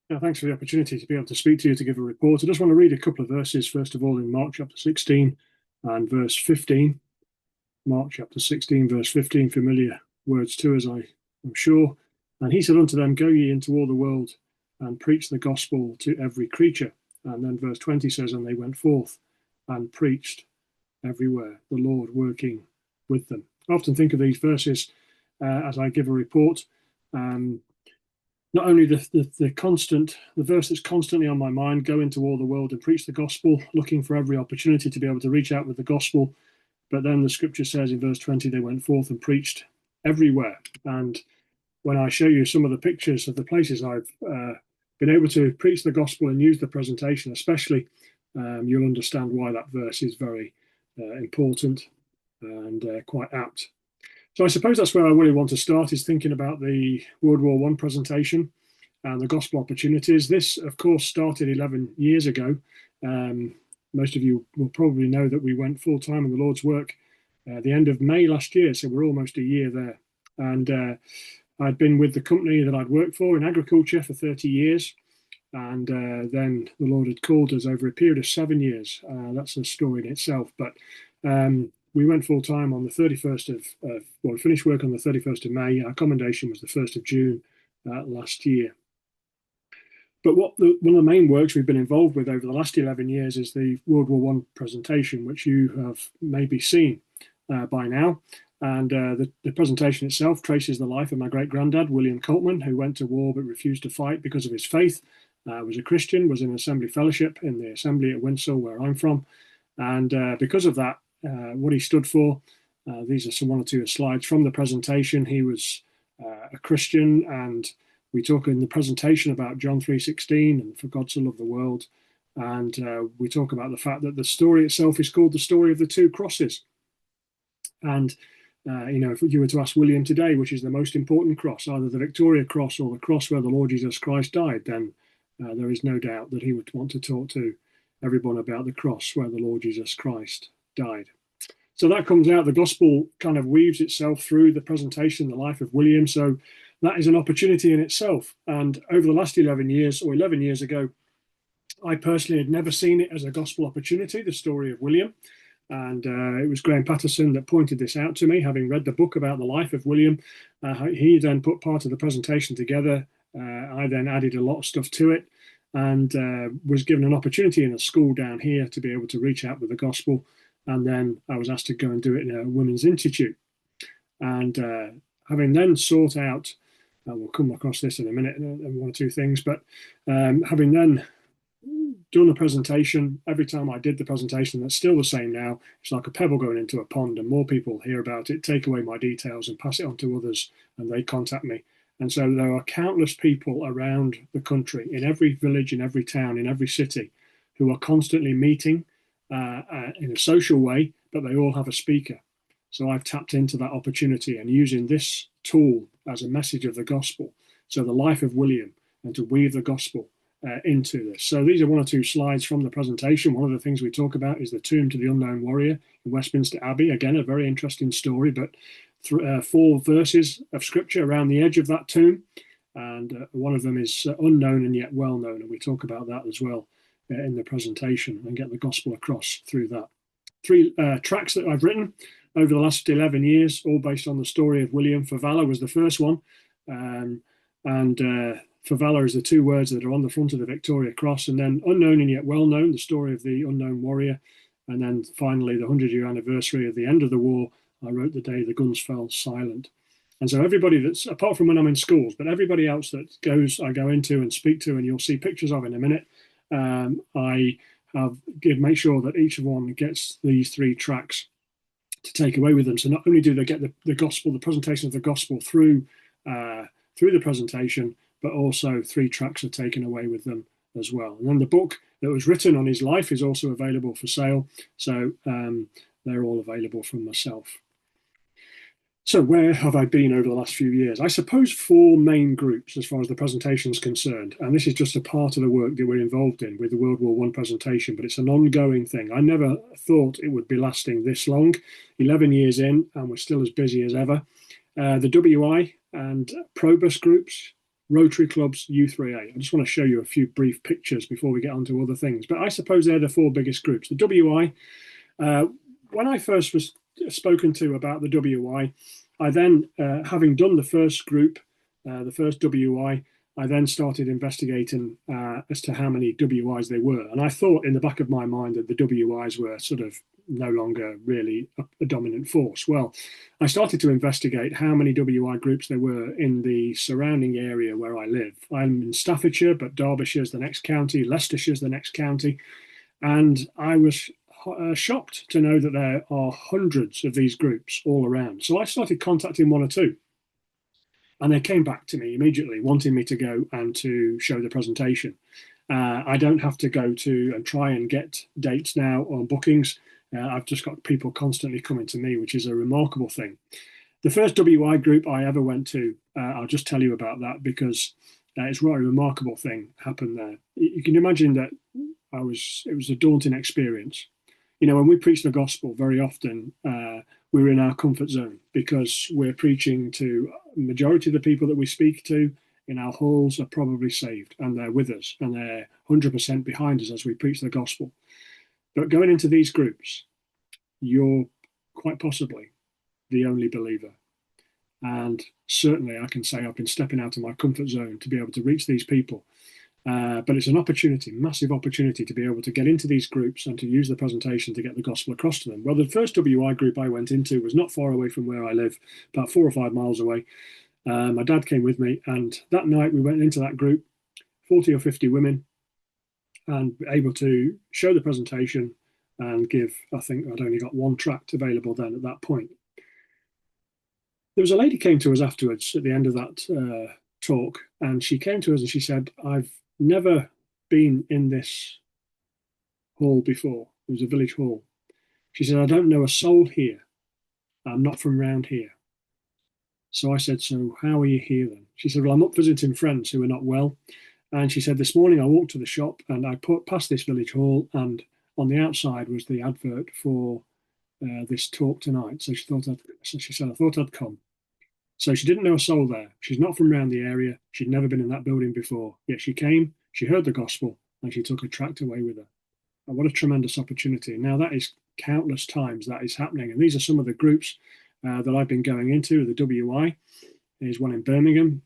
Thanks for the opportunity to be able to speak to you to give a report. I just want to read a couple of verses, first of all, in Mark chapter 16 and verse 15. Mark chapter 16, verse 15, familiar words to us, I'm sure. And he said unto them, Go ye into all the world and preach the gospel to every creature. And then verse 20 says, And they went forth and preached everywhere, the Lord working with them. I often think of these verses as I give a report. Not only the verse that's constantly on my mind, go into all the world and preach the gospel, looking for every opportunity to be able to reach out with the gospel. But then the scripture says in verse 20, they went forth and preached everywhere. And when I show you some of the pictures of the places I've been able to preach the gospel and use the presentation, especially, you'll understand why that verse is very important and quite apt. So I suppose that's where I really want to start, is thinking about the World War One presentation and the gospel opportunities. This, of course, started 11 years ago. Most of you will probably know that we went full time in the Lord's work at the end of May last year, so we're almost a year there. And I'd been with the company that I'd worked for in agriculture for 30 years. And then the Lord had called us over a period of 7 years. That's a story in itself. But we went full time on the 31st well, we finished work on the 31st of May. Our commendation was the 1st of June last year. But one of the main works we've been involved with over the last 11 years is the World War One presentation, which you have maybe seen by now. And the presentation itself traces the life of my great granddad, William Coltman, who went to war but refused to fight because of his faith. Was a Christian, was in an assembly fellowship in the assembly at Winshill, where I'm from. And because of that, what he stood for, these are some one or two slides from the presentation. He was a Christian, and we talk in the presentation about John 3:16 and for God so loved the world. And we talk about the fact that the story itself is called the story of the two crosses. And if you were to ask William today, which is the most important cross, either the Victoria Cross or the cross where the Lord Jesus Christ died, then there is no doubt that he would want to talk to everyone about the cross where the Lord Jesus Christ died. So that comes out, the gospel kind of weaves itself through the presentation, the life of William. So that is an opportunity in itself. And over the last 11 years, or 11 years ago, I personally had never seen it as a gospel opportunity, the story of William. And it was Graham Patterson that pointed this out to me, having read the book about the life of William. He then put part of the presentation together. I then added a lot of stuff to it, and was given an opportunity in a school down here to be able to reach out with the gospel. And then I was asked to go and do it in a women's institute. And having then sought out, we'll come across this in a minute, and one or two things, but having then done a presentation, every time I did the presentation, that's still the same now, it's like a pebble going into a pond, and more people hear about it, take away my details and pass it on to others, and they contact me. And so there are countless people around the country, in every village, in every town, in every city, who are constantly meeting in a social way, but they all have a speaker. So I've tapped into that opportunity and using this tool as a message of the gospel. So the life of William, and to weave the gospel into this. So these are one or two slides from the presentation. One of the things we talk about is the tomb to the unknown warrior in Westminster Abbey. Again, a very interesting story, but 4 verses of scripture around the edge of that tomb. And one of them is unknown and yet well known. And we talk about that as well in the presentation and get the gospel across through that. 3 tracks that I've written over the last 11 years, all based on the story of William. For Valor was the first one. For Valor is the 2 words that are on the front of the Victoria Cross. And then Unknown and Yet Well Known, the story of the unknown warrior. And then finally, the 100-year anniversary of the end of the war. I wrote the day the guns fell silent. And so everybody that's, apart from when I'm in schools, but everybody else that I go into and speak to, and you'll see pictures of in a minute, I have make sure that each one gets these 3 tracks to take away with them. So not only do they get the gospel, the presentation of the gospel through the presentation, but also 3 tracks are taken away with them as well. And then the book that was written on his life is also available for sale. So they're all available from myself. So where have I been over the last few years? I suppose 4 main groups as far as the presentation is concerned. And this is just a part of the work that we're involved in with the World War One presentation, but it's an ongoing thing. I never thought it would be lasting this long, 11 years in, and we're still as busy as ever. The WI and Probus groups, Rotary Club's U3A. I just want to show you a few brief pictures before we get on to other things. But I suppose they're the four biggest groups. The WI, when I first was spoken to about the WI, I then, having done the first group, the first WI, I then started investigating as to how many WIs there were. And I thought in the back of my mind that the WIs were sort of no longer really a dominant force. Well, I started to investigate how many WI groups there were in the surrounding area where I live. I'm in Staffordshire, but Derbyshire's the next county, Leicestershire's the next county. And I was shocked to know that there are hundreds of these groups all around. So I started contacting one or two. And they came back to me immediately, wanting me to go and to show the presentation. I don't have to go to and try and get dates now on bookings. I've just got people constantly coming to me, which is a remarkable thing. The first WI group I ever went to, I'll just tell you about that because it's really a remarkable thing happened there. You can imagine that it was a daunting experience. You know, when we preach the gospel, very often we're in our comfort zone because we're preaching to the majority of the people that we speak to in our halls are probably saved and they're with us and they're 100% behind us as we preach the gospel. But going into these groups, you're quite possibly the only believer. And certainly I can say I've been stepping out of my comfort zone to be able to reach these people. But it's an opportunity, massive opportunity to be able to get into these groups and to use the presentation to get the gospel across to them. Well, the first WI group I went into was not far away from where I live, about 4 or 5 miles away. My dad came with me, and that night we went into that group, 40 or 50 women, and able to show the presentation and give, I think I'd only got one tract available then at that point. There was a lady came to us afterwards at the end of that talk, and she came to us and she said, I've never been in this hall before. It was a village hall. She said, I don't know a soul here. I'm not from round here. So I said, so how are you here then? She said, well, I'm up visiting friends who are not well. And she said, this morning I walked to the shop and I put past this village hall, and on the outside was the advert for this talk tonight. So she said, I thought I'd come. So she didn't know a soul there. She's not from around the area. She'd never been in that building before. Yet she came, she heard the gospel, and she took a tract away with her. And what a tremendous opportunity. Now, that is countless times that is happening. And these are some of the groups that I've been going into. The WI is one in Birmingham,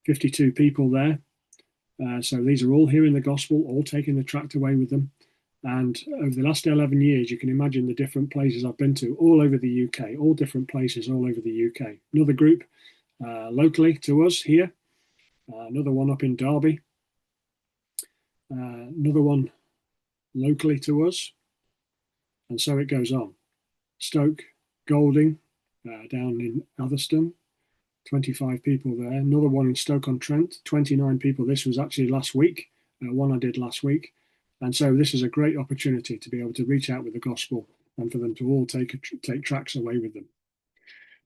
52 people there. So these are all hearing the gospel, all taking the tract away with them. And over the last 11 years, you can imagine the different places I've been to all over the UK, all different places all over the UK. Another group locally to us here, another one up in Derby, another one locally to us. And so it goes on. Stoke, Golding, down in Atherstone, 25 people there. Another one in Stoke-on-Trent, 29 people. This was actually last week, one I did last week. And so this is a great opportunity to be able to reach out with the gospel and for them to all take tracts away with them.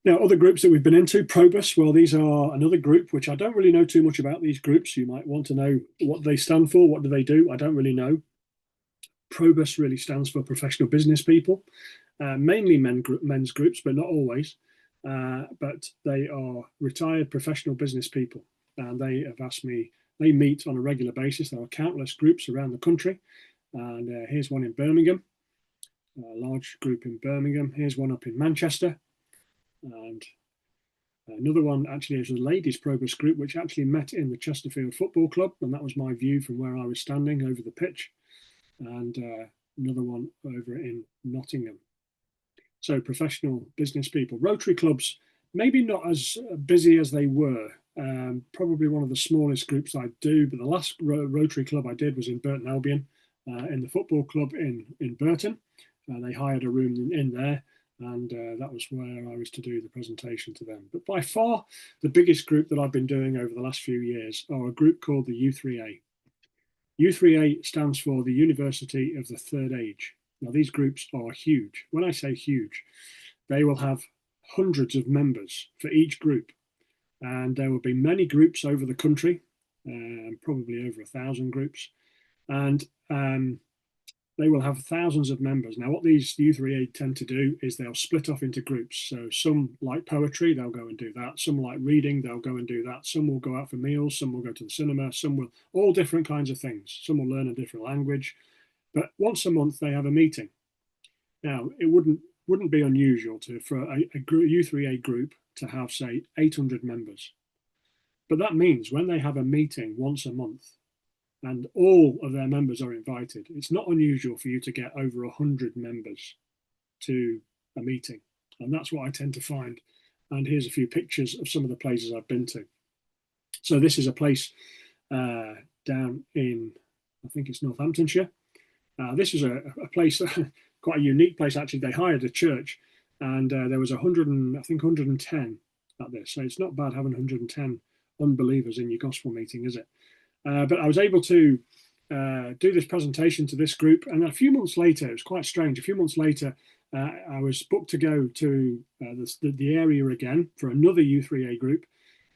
Now, other groups that we've been into, Probus, well, these are another group which I don't really know too much about these groups. You might want to know what they stand for. What do they do? I don't really know. Probus really stands for professional business people, mainly men's groups, but not always. But they are retired professional business people. And they have asked me, they meet on a regular basis. There are countless groups around the country. And here's one in Birmingham, a large group in Birmingham. Here's one up in Manchester. And another one actually is a ladies' Probus group, which actually met in the Chesterfield Football Club. And that was my view from where I was standing over the pitch. And another one over in Nottingham. So professional business people. Rotary clubs, maybe not as busy as they were. Probably one of the smallest groups I do, but the last Rotary club I did was in Burton Albion, in the football club in Burton. They hired a room in there, and that was where I was to do the presentation to them. But by far, the biggest group that I've been doing over the last few years are a group called the U3A. U3A stands for the University of the Third Age. Now, these groups are huge. When I say huge, they will have hundreds of members for each group. And there will be many groups over the country, probably over 1,000 groups. And they will have thousands of members. Now, what these U3A tend to do is they'll split off into groups. So some like poetry, they'll go and do that. Some like reading, they'll go and do that. Some will go out for meals. Some will go to the cinema. Some will, all different kinds of things. Some will learn a different language. But once a month, they have a meeting. Now, it wouldn't be unusual for a U3A group to have, say, 800 members. But that means when they have a meeting once a month, and all of their members are invited, it's not unusual for you to get over 100 members to a meeting. And that's what I tend to find. And here's a few pictures of some of the places I've been to. So this is a place down in, I think it's Northamptonshire. This is a place, quite a unique place actually. They hired a church, and there was 110 at this. So it's not bad having 110 unbelievers in your gospel meeting, is it? But I was able to do this presentation to this group, and a few months later, it was quite strange. A few months later, I was booked to go to the area again for another U3A group,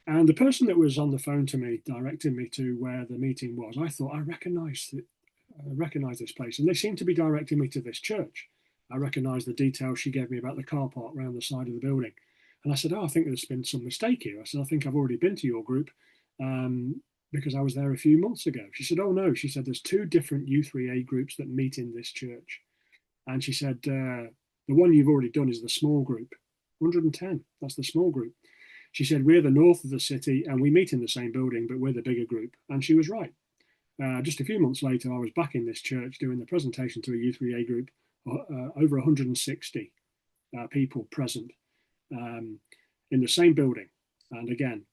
and the person that was on the phone to me, directing me to where the meeting was, I thought I recognised this place, and they seemed to be directing me to this church. I recognised the details she gave me about the car park around the side of the building, and I said, "Oh, I think there's been some mistake here." I said, "I think I've already been to your group." Because I was there a few months ago. She said, "Oh no," she said, "there's two different U3A groups that meet in this church." And she said, "The one you've already done is the small group, 110, that's the small group." She said, "We're the north of the city and we meet in the same building, but we're the bigger group." And she was right. Just a few months later, I was back in this church doing the presentation to a U3A group, over 160 people present in the same building. And again,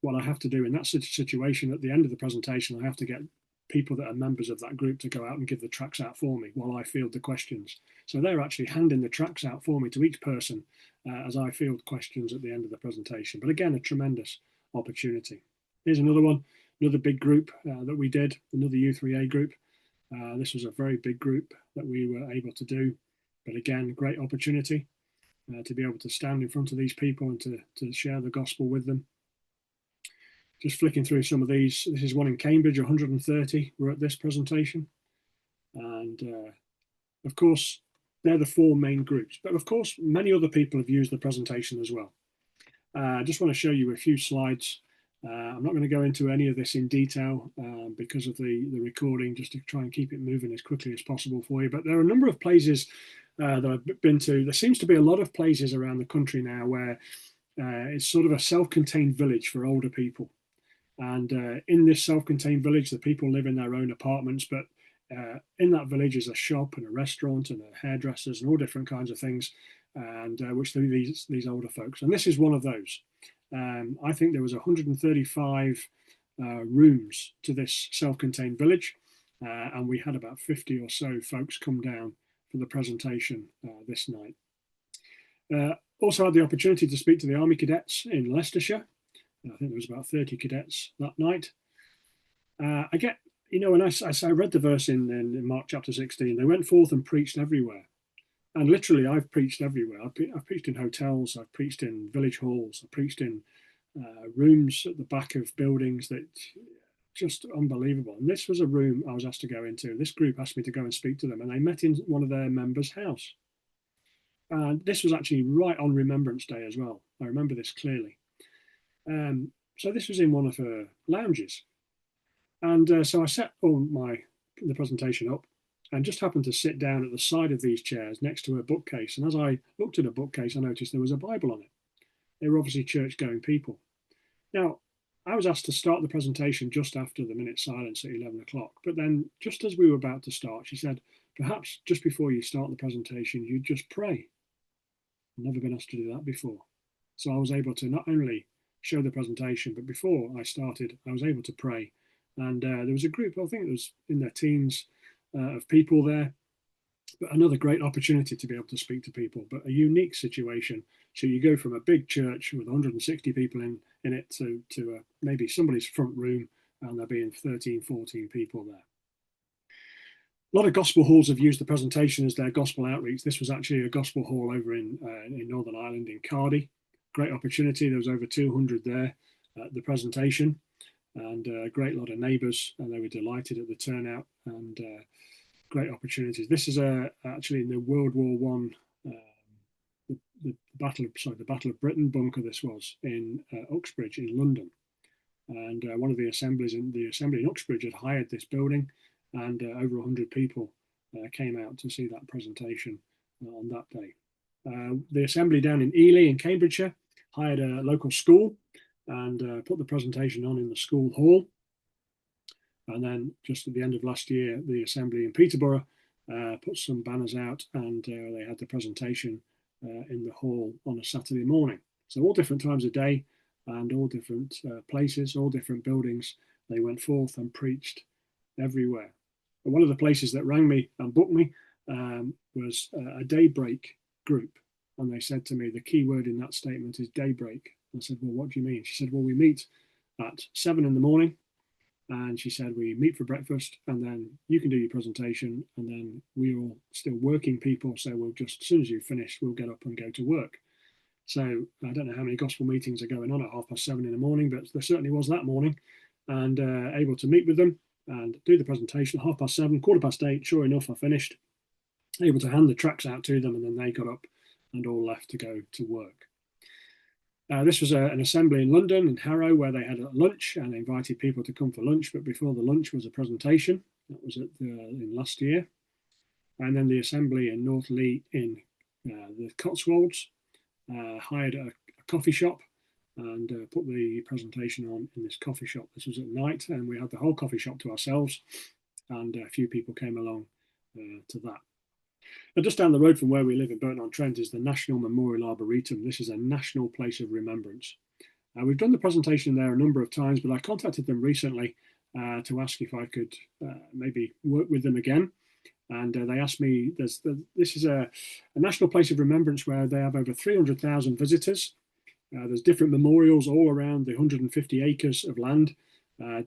what I have to do in that situation at the end of the presentation, I have to get people that are members of that group to go out and give the tracts out for me while I field the questions. So they're actually handing the tracts out for me to each person as I field questions at the end of the presentation. But again, a tremendous opportunity. Here's another one, another big group that we did, another U3A group. This was a very big group that we were able to do. But again, great opportunity to be able to stand in front of these people and to share the gospel with them. Just flicking through some of these. This is one in Cambridge, 130 were at this presentation. And of course, they're the four main groups. But of course, many other people have used the presentation as well. I just want to show you a few slides. I'm not going to go into any of this in detail because of the recording, just to try and keep it moving as quickly as possible for you. But there are a number of places that I've been to. There seems to be a lot of places around the country now where it's sort of a self-contained village for older people. And in this self-contained village, the people live in their own apartments, but in that village is a shop and a restaurant and hairdressers and all different kinds of things, and which do these older folks. And this is one of those. I think there was 135 rooms to this self-contained village, and we had about 50 or so folks come down for the presentation this night. Also had the opportunity to speak to the Army cadets in Leicestershire. I think there was about 30 cadets that night. I get, when I read the verse in Mark chapter 16, they went forth and preached everywhere. And literally, I've preached everywhere. I've preached in hotels, I've preached in village halls, I've preached in rooms at the back of buildings that just unbelievable. And this was a room I was asked to go into. This group asked me to go and speak to them, and they met in one of their members' house. And this was actually right on Remembrance Day as well. I remember this clearly. So this was in one of her lounges. And so I set the presentation up and just happened to sit down at the side of these chairs next to a bookcase. And as I looked at a bookcase, I noticed there was a Bible on it. They were obviously church-going people. Now, I was asked to start the presentation just after the minute silence at 11 o'clock. But then just as we were about to start, she said, "Perhaps just before you start the presentation, you'd just pray." I've never been asked to do that before. So I was able to not only show the presentation, but before I started, I was able to pray. And there was a group, I think it was in their teens, of people there. But another great opportunity to be able to speak to people, but a unique situation. So you go from a big church with 160 people in it to maybe somebody's front room, and there being 13, 14 people there. A lot of gospel halls have used the presentation as their gospel outreach. This was actually a gospel hall over in Northern Ireland in Cardiff. Great opportunity. There was over 200 there at the presentation, and a great lot of neighbours, and they were delighted at the turnout. And great opportunities. This is actually in the World War One, the Battle of Britain bunker. This was in Uxbridge in London, and one of the assemblies in the assembly in Uxbridge had hired this building, and over 100 people came out to see that presentation on that day. The assembly down in Ely in Cambridgeshire hired a local school and put the presentation on in the school hall. And then just at the end of last year, the assembly in Peterborough put some banners out, and they had the presentation in the hall on a Saturday morning. So all different times of day and all different places, all different buildings. They went forth and preached everywhere. But one of the places that rang me and booked me was a daybreak group. And they said to me, the key word in that statement is daybreak. I said, well, what do you mean? She said, well, we meet at 7 in the morning. And she said, we meet for breakfast, and then you can do your presentation, and then we're all still working people. So we'll just, as soon as you've finished, we'll get up and go to work. So I don't know how many gospel meetings are going on at 7:30 in the morning, but there certainly was that morning, and able to meet with them and do the presentation at 7:30, 8:15. Sure enough, I finished, able to hand the tracts out to them, and then they got up and all left to go to work. This was an assembly in London, in Harrow, where they had a lunch and invited people to come for lunch. But before the lunch was a presentation. That was in last year. And then the assembly in North Lee in the Cotswolds hired a coffee shop and put the presentation on in this coffee shop. This was at night, and we had the whole coffee shop to ourselves, and a few people came along to that. Now, just down the road from where we live in Burton-on-Trent is the National Memorial Arboretum. This is a national place of remembrance. We've done the presentation there a number of times, but I contacted them recently to ask if I could maybe work with them again. And they asked me, this is a national place of remembrance where they have over 300,000 visitors. There's different memorials all around the 150 acres of land,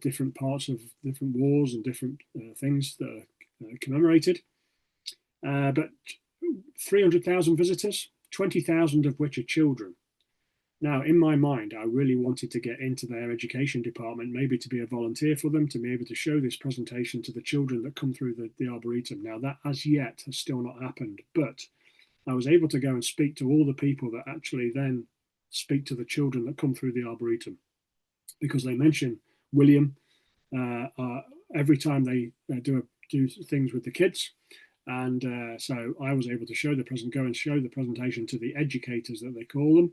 different parts of different wars and different things that are commemorated. But 300,000 visitors, 20,000 of which are children. Now, in my mind, I really wanted to get into their education department, maybe to be a volunteer for them, to be able to show this presentation to the children that come through the Arboretum. Now, that as yet has still not happened, but I was able to go and speak to all the people that actually then speak to the children that come through the Arboretum, because they mention William every time they do things with the kids. And so I was able to go and show the presentation to the educators that they call them,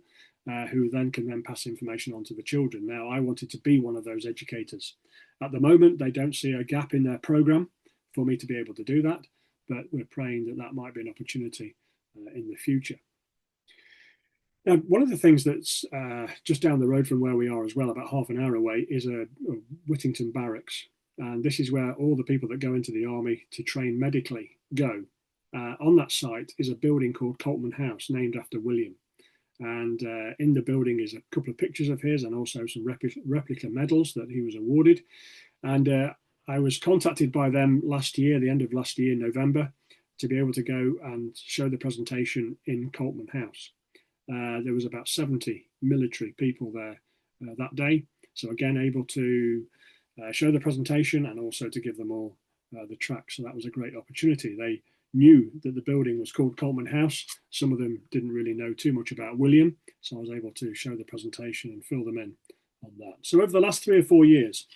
who then can then pass information on to the children. Now, I wanted to be one of those educators. At the moment, they don't see a gap in their program for me to be able to do that, but we're praying that that might be an opportunity in the future. Now, one of the things that's just down the road from where we are as well, about half an hour away, is a Whittington Barracks. And this is where all the people that go into the army to train medically go. On that site is a building called Coltman House, named after William. And in the building is a couple of pictures of his and also some replica medals that he was awarded. And I was contacted by them last year, the end of last year, November, to be able to go and show the presentation in Coltman House. There was about 70 military people there that day. So again, able to show the presentation and also to give them all the tracks. So that was a great opportunity. They knew that the building was called Coltman House. Some of them didn't really know too much about William, so I was able to show the presentation and fill them in on that. So over the last 3 or 4 years,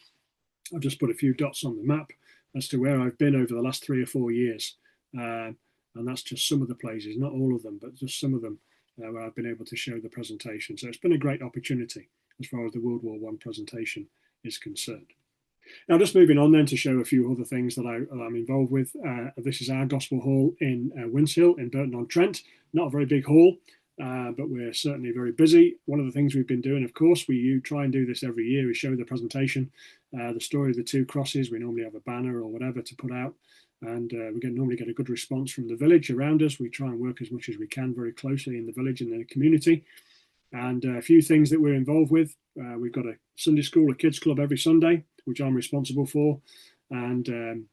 I've just put a few dots on the map as to where I've been over the last 3 or 4 years. And that's just some of the places, not all of them, but just some of them where I've been able to show the presentation. So it's been a great opportunity as far as the World War I presentation is concerned. Now, just moving on then to show a few other things that I'm involved with. This is our gospel hall in Winshill in Burton-on-Trent. Not a very big hall, but we're certainly very busy. One of the things we've been doing, of course, we try and do this every year, is show the presentation, the story of the two crosses. We normally have a banner or whatever to put out, and we normally get a good response from the village around us. We try and work as much as we can very closely in the village and the community. And a few things that we're involved with. We've got a Sunday school, a kids club every Sunday, which I'm responsible for. And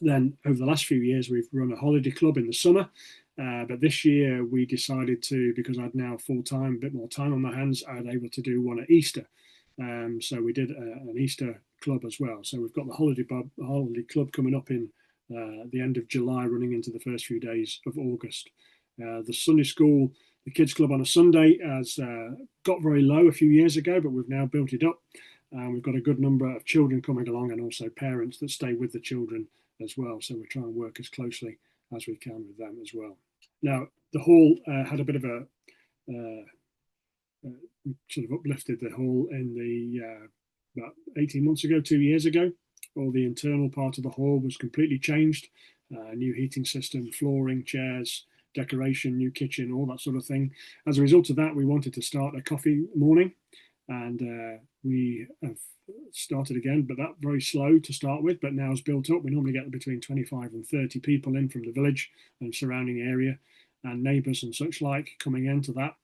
then over the last few years, we've run a holiday club in the summer. But this year we decided to, because I'd now full-time, a bit more time on my hands, I was able to do one at Easter. So we did an Easter club as well. So we've got the holiday club coming up in the end of July, running into the first few days of August. The Sunday school, the kids club on a Sunday has got very low a few years ago, but we've now built it up. We've got a good number of children coming along and also parents that stay with the children as well. So we're trying to work as closely as we can with them as well. Now, the hall had a bit of a sort of uplifted the hall in the about 18 months ago, 2 years ago. All the internal part of the hall was completely changed. New heating system, flooring, chairs, decoration, new kitchen, all that sort of thing. As a result of that, we wanted to start a coffee morning, and we have started again, but that very slow to start with, but now it's built up. We normally get between 25 and 30 people in from the village and surrounding area, and neighbours and such like coming into that.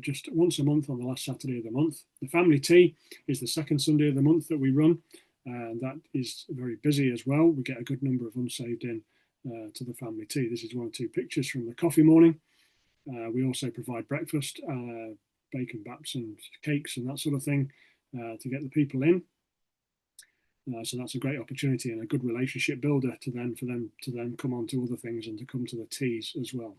Just once a month on the last Saturday of the month. The family tea is the second Sunday of the month that we run, and that is very busy as well. We get a good number of unsaved in to the family tea. This is one or two pictures from the coffee morning. We also provide breakfast, bacon baps and cakes and that sort of thing to get the people in. So that's a great opportunity and a good relationship builder to then for them to then come on to other things and to come to the teas as well.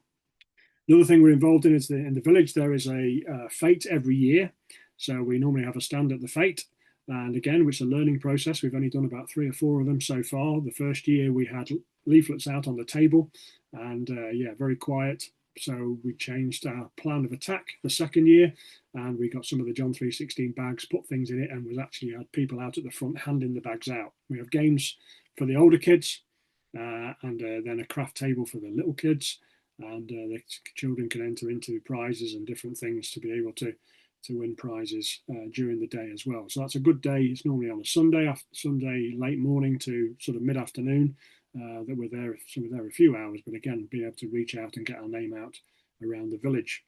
Another thing we're involved in is in the village there is a fete every year. So we normally have a stand at the fete. And again, it's a learning process. We've only done about 3 or 4 of them so far. The first year we had leaflets out on the table and yeah, very quiet. So we changed our plan of attack the second year, and we got some of the John 3:16 bags, put things in it, and was actually had people out at the front handing the bags out. We have games for the older kids and then a craft table for the little kids. And the children can enter into prizes and different things to be able to win prizes during the day as well. So that's a good day. It's normally on a Sunday, Sunday late morning to sort of mid-afternoon that we're there. So we're there a few hours, but again, being able to reach out and get our name out around the village.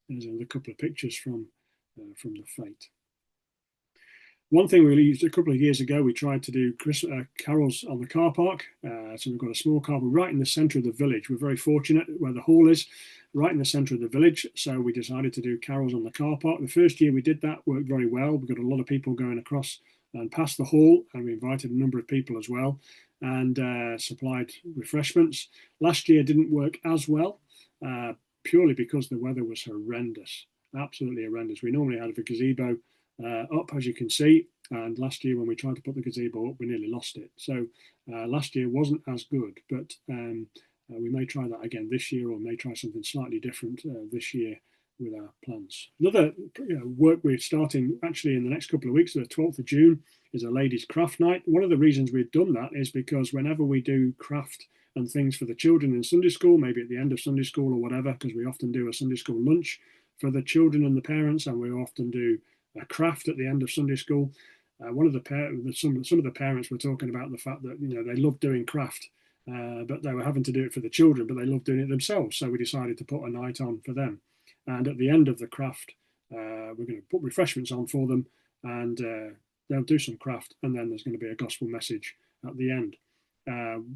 There's a couple of pictures from the fete. One thing we used a couple of years ago, we tried to do carols on the car park. So we've got a small car right in the centre of the village. We're very fortunate where the hall is, right in the centre of the village. So we decided to do carols on the car park. The first year we did that, worked very well. We got a lot of people going across and past the hall, and we invited a number of people as well, and supplied refreshments. Last year didn't work as well, purely because the weather was horrendous, absolutely horrendous. We normally had a gazebo up, as you can see, and last year when we tried to put the gazebo up, we nearly lost it. So last year wasn't as good, but we may try that again this year, or may try something slightly different this year with our plans. Another work we're starting actually in the next couple of weeks, the 12th of June, is a ladies' craft night. One of the reasons we've done that is because whenever we do craft and things for the children in Sunday school, maybe at the end of Sunday school or whatever, because we often do a Sunday school lunch for the children and the parents, and we often do a craft at the end of Sunday school. One of some of the parents were talking about the fact that they love doing craft, but they were having to do it for the children, but they love doing it themselves. So we decided to put a night on for them. And at the end of the craft, we're going to put refreshments on for them, and they'll do some craft, and then there's going to be a gospel message at the end.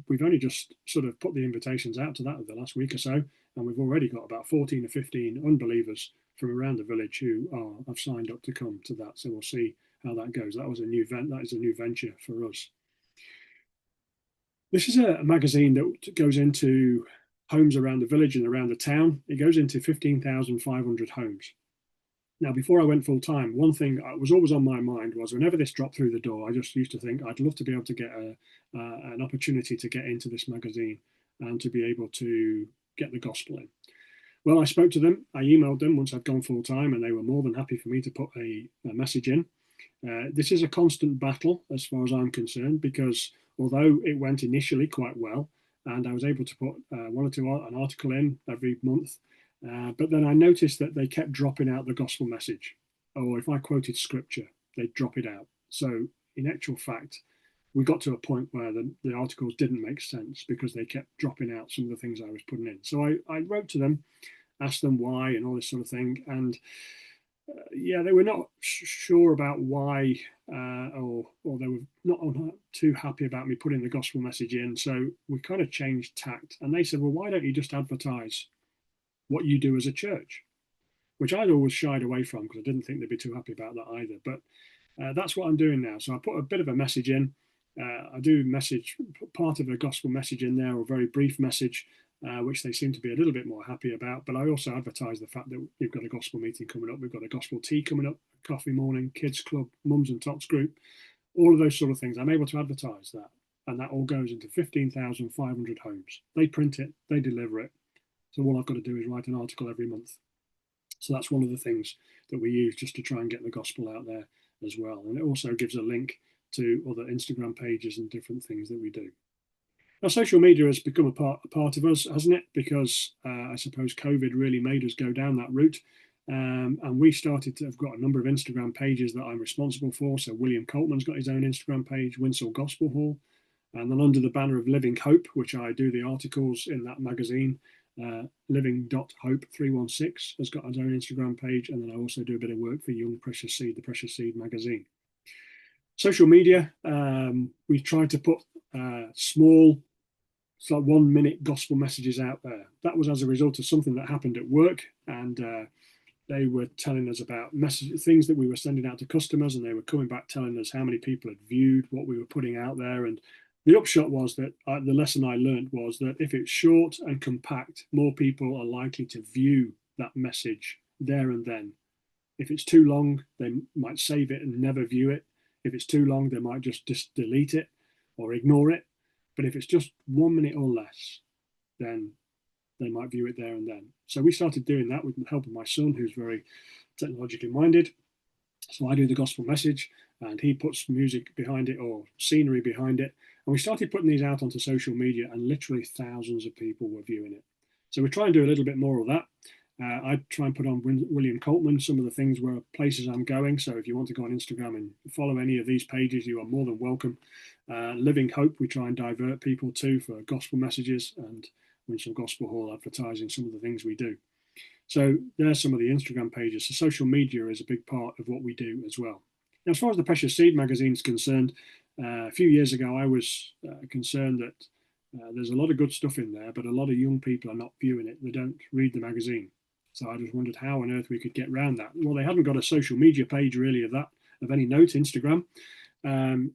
We've only just sort of put the invitations out to that in the last week or so, and we've already got about 14 or 15 unbelievers from around the village who have signed up to come to that. So we'll see how that goes. That is a new venture for us. This is a magazine that goes into homes around the village and around the town. It goes into 15,500 homes. Now, before I went full time, one thing that was always on my mind was whenever this dropped through the door, I just used to think I'd love to be able to get an opportunity to get into this magazine and to be able to get the gospel in. Well, I spoke to them. I emailed them once I'd gone full time, and they were more than happy for me to put a message in. This is a constant battle as far as I'm concerned, because although it went initially quite well, and I was able to put one or two an article in every month, but then I noticed that they kept dropping out the gospel message. Or if I quoted scripture, they'd drop it out. So in actual fact, we got to a point where the articles didn't make sense because they kept dropping out some of the things I was putting in. So I wrote to them, asked them why and all this sort of thing. And yeah, they were not sure about why, or they were not too happy about me putting the gospel message in. So we kind of changed tact. And they said, well, why don't you just advertise what you do as a church? Which I'd always shied away from because I didn't think they'd be too happy about that either. But that's what I'm doing now. So I put a bit of a message in. I do message part of a gospel message in there, or a very brief message, which they seem to be a little bit more happy about. But I also advertise the fact that we've got a gospel meeting coming up. We've got a gospel tea coming up, coffee morning, kids club, mums and tots group, all of those sort of things. I'm able to advertise that. And that all goes into 15,500 homes. They print it, they deliver it. So all I've got to do is write an article every month. So that's one of the things that we use just to try and get the gospel out there as well. And it also gives a link to other Instagram pages and different things that we do. Now, social media has become a part of us, hasn't it? Because I suppose COVID really made us go down that route. And we started to have got a number of Instagram pages that I'm responsible for. So William Coltman's got his own Instagram page, Winsell Gospel Hall. And then under the banner of Living Hope, which I do the articles in that magazine, living.hope316 has got its own Instagram page. And then I also do a bit of work for Young Precious Seed, the Precious Seed magazine. Social media, we tried to put small, it's like 1 minute gospel messages out there. That was as a result of something that happened at work, and they were telling us about things that we were sending out to customers, and they were coming back telling us how many people had viewed what we were putting out there. And the upshot was that the lesson I learned was that if it's short and compact, more people are likely to view that message there and then. If it's too long, they might save it and never view it. If it's too long, they might just delete it or ignore it. But if it's just 1 minute or less, then they might view it there and then. So we started doing that with the help of my son, who's very technologically minded. So I do the gospel message and he puts music behind it or scenery behind it. And we started putting these out onto social media, and literally thousands of people were viewing it. So we try and do a little bit more of that. I try and put on William Coltman, some of the things where places I'm going. So if you want to go on Instagram and follow any of these pages, you are more than welcome. Living Hope, we try and divert people to for gospel messages, and Winsell Gospel Hall advertising some of the things we do. So there's some of the Instagram pages. So social media is a big part of what we do as well. Now, as far as the Precious Seed magazine is concerned, a few years ago, I was concerned that there's a lot of good stuff in there, but a lot of young people are not viewing it. They don't read the magazine. So I just wondered how on earth we could get around that. Well, they hadn't got a social media page really of any note, Instagram.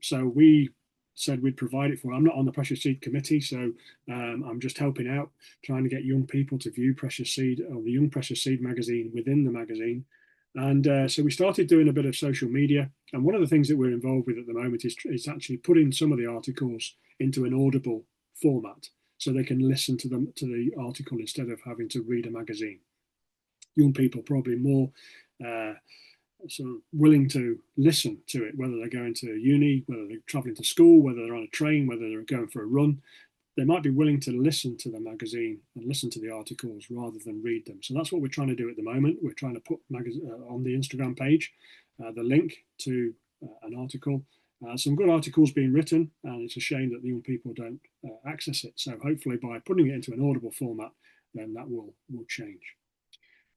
So we said we'd provide it for. I'm not on the Precious Seed committee, so I'm just helping out, trying to get young people to view Precious Seed or the Young Precious Seed magazine within the magazine. And so we started doing a bit of social media. And one of the things that we're involved with at the moment is actually putting some of the articles into an audible format, so they can listen to the article instead of having to read a magazine. Young people probably more sort of willing to listen to it, whether they're going to uni, whether they're traveling to school, whether they're on a train, whether they're going for a run. They might be willing to listen to the magazine and listen to the articles rather than read them. So that's what we're trying to do at the moment. We're trying to put on the Instagram page the link to an article. Some good articles being written, and it's a shame that the young people don't access it. So hopefully by putting it into an audible format, then that will change.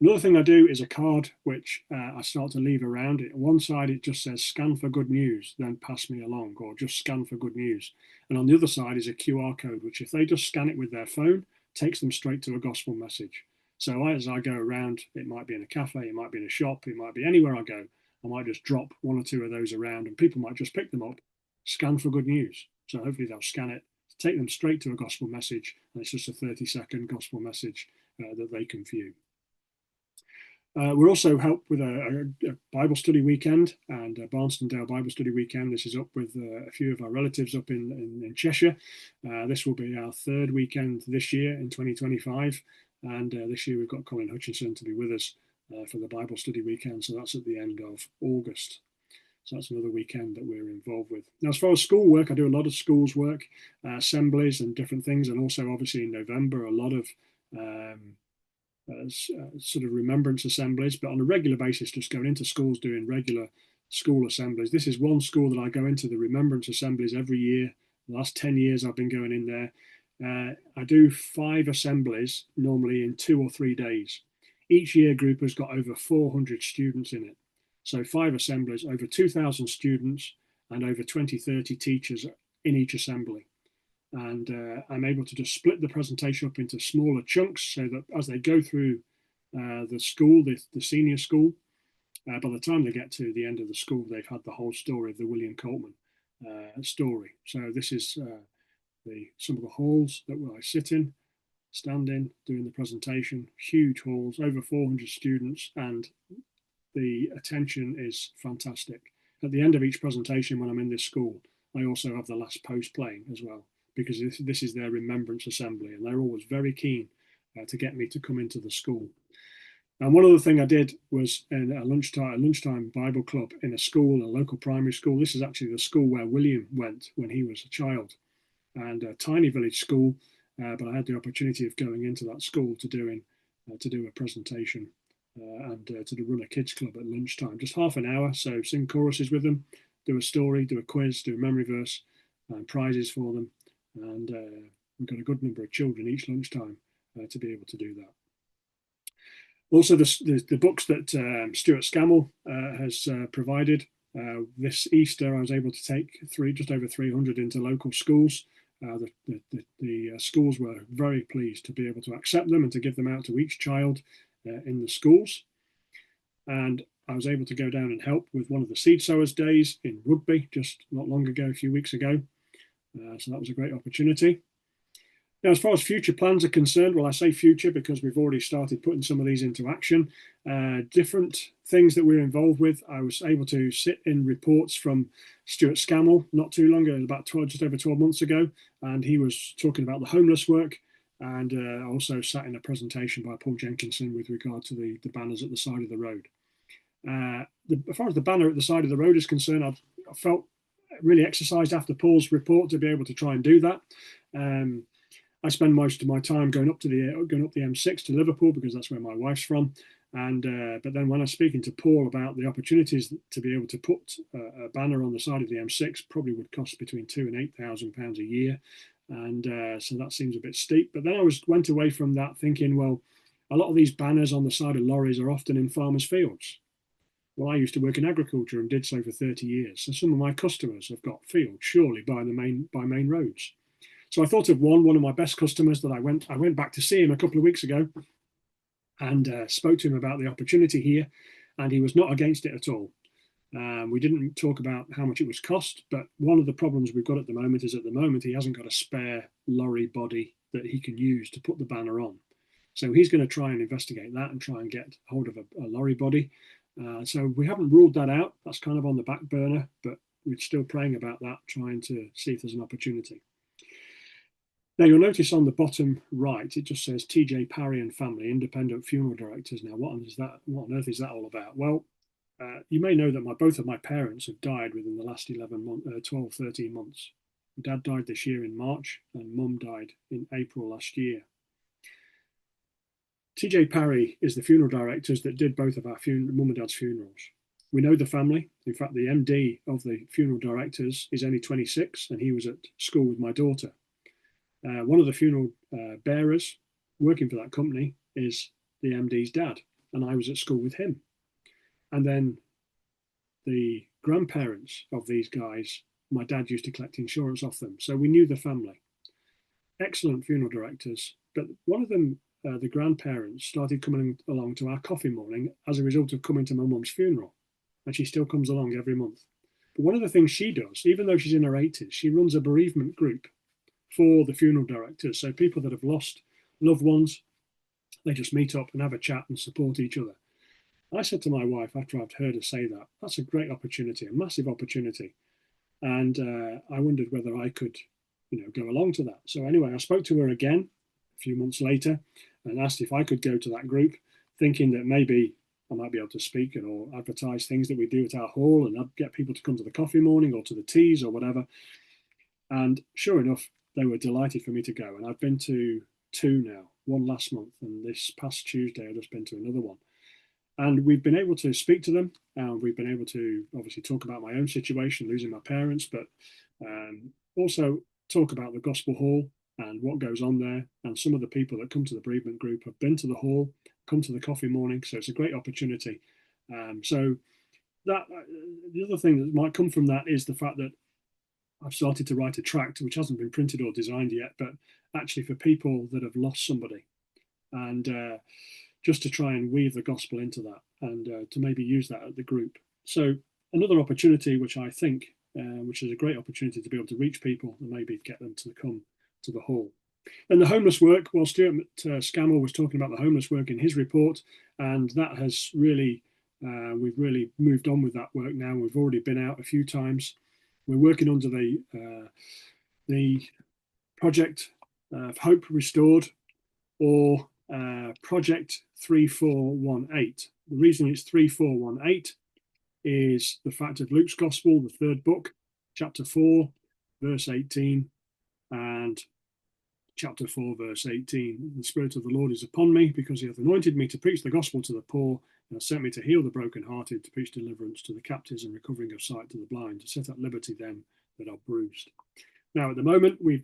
Another thing I do is a card which I start to leave around it. On one side, it just says scan for good news, then pass me along, or just scan for good news. And on the other side is a QR code, which if they just scan it with their phone, takes them straight to a gospel message. So as I go around, it might be in a cafe, it might be in a shop, it might be anywhere I go. I might just drop one or two of those around and people might just pick them up, scan for good news. So hopefully they'll scan it, take them straight to a gospel message, and it's just a 30-second gospel message that they can view. We're also helped with a Bible study weekend and a Barnstondale Bible study weekend. This is up with a few of our relatives up in Cheshire. This will be our third weekend this year in 2025. And this year we've got Colin Hutchinson to be with us for the Bible study weekend. So that's at the end of August. So that's another weekend that we're involved with. Now, as far as school work, I do a lot of schools work, assemblies and different things. And also obviously in November, a lot of sort of remembrance assemblies, but on a regular basis, just going into schools doing regular school assemblies. This is one school that I go into, the remembrance assemblies, every year. The last 10 years I've been going in there. I do 5 assemblies normally in 2 or 3 days. Each year group has got over 400 students in it. So 5 assemblies, over 2,000 students and over 20-30 teachers in each assembly. And I'm able to just split the presentation up into smaller chunks so that as they go through the school, the senior school, by the time they get to the end of the school, they've had the whole story of the William Coltman. story. So this is some of the halls that I sit in, stand in, doing the presentation. Huge halls, over 400 students, and the attention is fantastic. At the end of each presentation, when I'm in this school, I also have the last post playing as well, because this is their remembrance assembly, and they're always very keen to get me to come into the school. And one other thing I did was in a lunchtime Bible club in a school, a local primary school. This is actually the school where William went when he was a child, and a tiny village school. But I had the opportunity of going into that school to do a presentation and to run a kids club at lunchtime, just half an hour. So sing choruses with them, do a story, do a quiz, do a memory verse, and prizes for them. And we've got a good number of children each lunchtime to be able to do that. Also, the books that Stuart Scammell has provided. This Easter, I was able to take just over 300 into local schools. The schools were very pleased to be able to accept them and to give them out to each child in the schools. And I was able to go down and help with one of the Seed Sowers Days in Rugby just not long ago, a few weeks ago. So that was a great opportunity. Now, as far as future plans are concerned, well, I say future because we've already started putting some of these into action. Different things that we're involved with. I was able to sit in reports from Stuart Scammell not too long ago, just over 12 months ago, and he was talking about the homeless work, and also sat in a presentation by Paul Jenkinson with regard to the banners at the side of the road. As far as the banner at the side of the road is concerned, I felt really exercised after Paul's report to be able to try and do that. I spend most of my time going up the M6 to Liverpool because that's where my wife's from. And but then when I'm speaking to Paul about the opportunities to be able to put a banner on the side of the M6, probably would cost between £2,000 and £8,000 a year, and so that seems a bit steep. But then I went away from that thinking, well, a lot of these banners on the side of lorries are often in farmers' fields. Well, I used to work in agriculture and did so for 30 years. So some of my customers have got fields, surely by main roads. So I thought of one of my best customers that I went back to see him a couple of weeks ago and spoke to him about the opportunity here, and he was not against it at all. We didn't talk about how much it was cost, but one of the problems we've got at the moment he hasn't got a spare lorry body that he can use to put the banner on. So he's going to try and investigate that and try and get hold of a lorry body. So we haven't ruled that out. That's kind of on the back burner, but we're still praying about that, trying to see if there's an opportunity. Now, you'll notice on the bottom right, it just says TJ Parry and Family, Independent Funeral Directors. Now, what on earth is that all about? Well, you may know that both of my parents have died within the last 12, 13 months. My dad died this year in March, and Mum died in April last year. TJ Parry is the funeral directors that did both of our Mum and Dad's funerals. We know the family. In fact, the MD of the funeral directors is only 26, and he was at school with my daughter. One of the funeral bearers working for that company is the MD's dad, and I was at school with him. And then the grandparents of these guys, my dad used to collect insurance off them, so we knew the family. Excellent funeral directors, but one of them, the grandparents, started coming along to our coffee morning as a result of coming to my mum's funeral, and she still comes along every month. But one of the things she does, even though she's in her 80s, she runs a bereavement group for the funeral directors. So people that have lost loved ones, they just meet up and have a chat and support each other. I said to my wife after I'd heard her say that, that's a great opportunity, a massive opportunity. And I wondered whether I could, go along to that. So anyway, I spoke to her again a few months later and asked if I could go to that group, thinking that maybe I might be able to speak or advertise things that we do at our hall, and I'd get people to come to the coffee morning or to the teas or whatever. And sure enough, they were delighted for me to go. And I've been to two now, one last month, and this past Tuesday I've just been to another one. And we've been able to speak to them, and we've been able to obviously talk about my own situation, losing my parents, but also talk about the Gospel Hall and what goes on there. And some of the people that come to the bereavement group have been to the hall, come to the coffee morning, so it's a great opportunity. So that the other thing that might come from that is the fact that I've started to write a tract, which hasn't been printed or designed yet, but actually for people that have lost somebody, and just to try and weave the gospel into that, and to maybe use that at the group. So another opportunity, which I think which is a great opportunity to be able to reach people and maybe get them to come to the hall. And the homeless work, well, Stuart Scammell was talking about the homeless work in his report, and that has really, we've really moved on with that work now. We've already been out a few times. We're working under the project Hope Restored, or Project 3418. The reason it's 3418 is the fact of Luke's Gospel, the third book, chapter 4, verse 18, and chapter 4, verse 18. The Spirit of the Lord is upon me, because he hath anointed me to preach the gospel to the poor, and hath sent me to heal the brokenhearted, to preach deliverance to the captives and recovering of sight to the blind, to set at liberty them that are bruised. Now, at the moment, we're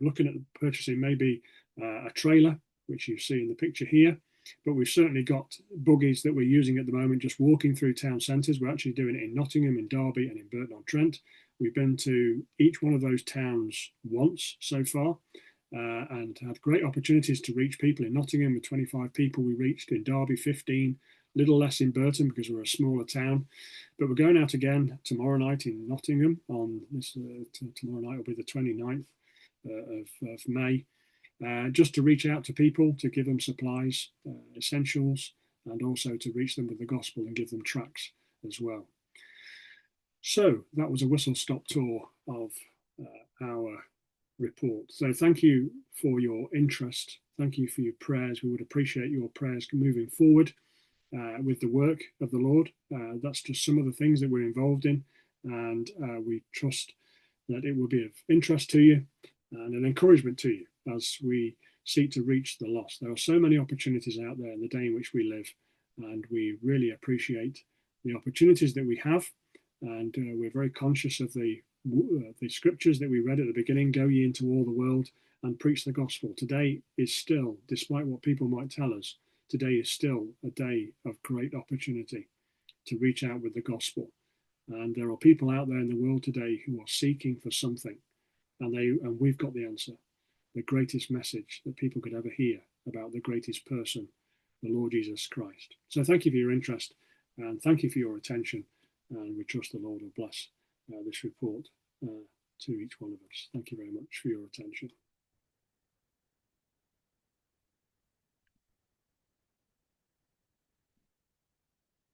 looking at purchasing maybe a trailer, which you see in the picture here, but we've certainly got buggies that we're using at the moment, just walking through town centres. We're actually doing it in Nottingham, in Derby, and in Burton-on-Trent. We've been to each one of those towns once so far, and had great opportunities to reach people. In Nottingham, with 25 people we reached, in Derby 15, little less in Burton because we're a smaller town. But we're going out again tomorrow night in Nottingham. On this tomorrow night will be the 29th of May, just to reach out to people, to give them supplies, essentials, and also to reach them with the gospel and give them tracts as well. So that was a whistle-stop tour of our report. So thank you for your interest. Thank you for your prayers. We would appreciate your prayers moving forward with the work of the Lord. That's just some of the things that we're involved in, and we trust that it will be of interest to you and an encouragement to you as we seek to reach the lost. There are so many opportunities out there in the day in which we live, and we really appreciate the opportunities that we have, and we're very conscious of the scriptures that we read at the beginning. Go ye into all the world and preach the gospel. Today is still, despite what people might tell us, today is still a day of great opportunity to reach out with the gospel. And there are people out there in the world today who are seeking for something, and we've got the answer, the greatest message that people could ever hear about the greatest person, the Lord Jesus Christ. So thank you for your interest, and thank you for your attention, and we trust the Lord will bless this report to each one of us. Thank you very much for your attention.